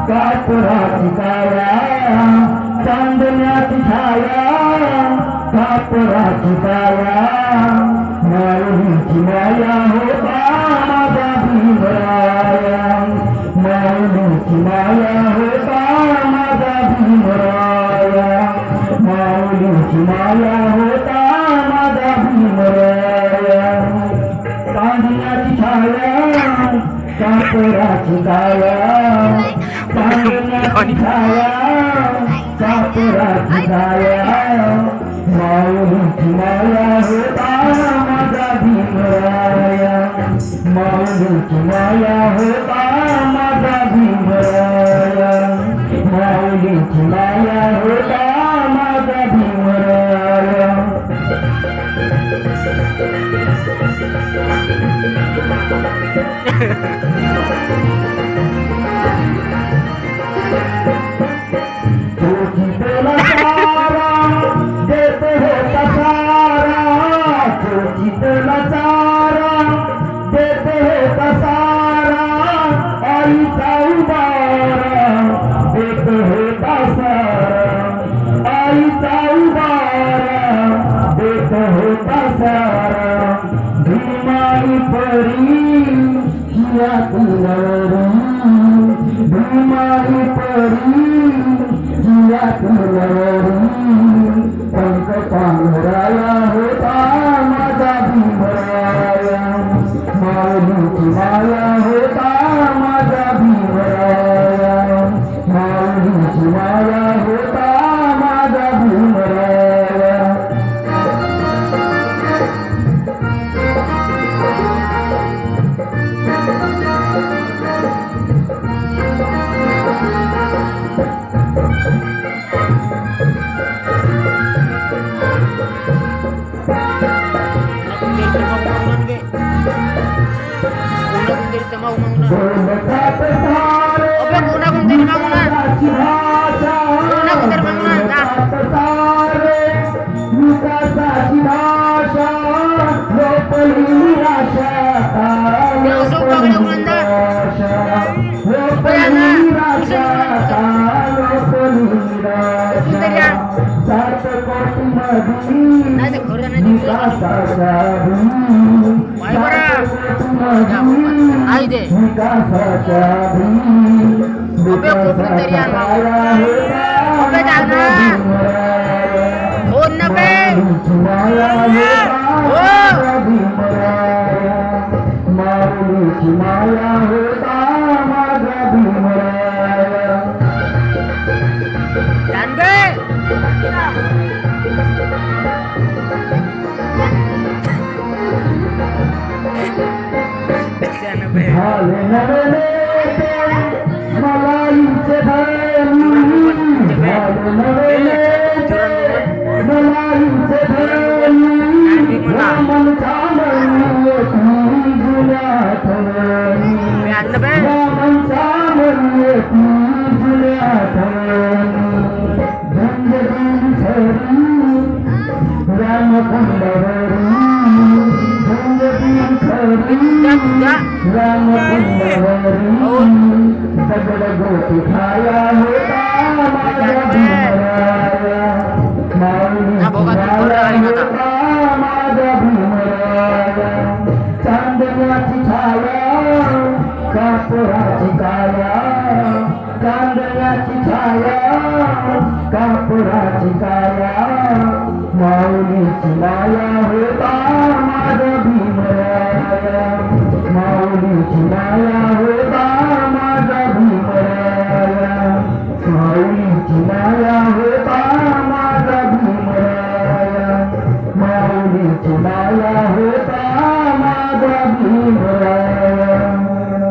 कापुराची काया चांदण्याची छाया कापुराची काया माऊलीची माया होता माझा भीमराया माऊलीची माया होता माझा भीमराया माऊलीची माया होता माझा भीमराया चांदण्याची छाया कापुराची काया चांदण्याची छाया कापुराची काया माऊलीची माया होता माझा भीमराया माऊलीची माया होता माझा भीमराया माऊलीची माया होता माझा भीमराया तुझीला सारा देत होता सारा तुझीला सारा देत होता सारा आईचा उबारा देत होता सारा आईचा उबारा देत होता सारा भीमाई परी हिया तुलरी भीमाई परी हिया तुलरी पंख पांघराया होता माझा भीमराया माऊलीची माया होता माझा भीमराया माऊलीची माया होता माझा भीमराया माऊलीची माया होता माझा भीमराया झाले नवे नेते मलाईचे धनी झाले नवे नेते मलाईचे धनी रामन चालू जुन्या धनी रामन चालू जुन्या धनी झंझरी झरी रामकुंडवरी झंझरी खरी रामकुंडवरी दगड गोटी खाया होता माझा भीमराया माऊलीची माया होता माझा भीमराया चांदण्याची छाया कापुराची काया चांदण्याची छाया कापुराची काया माऊलीची माया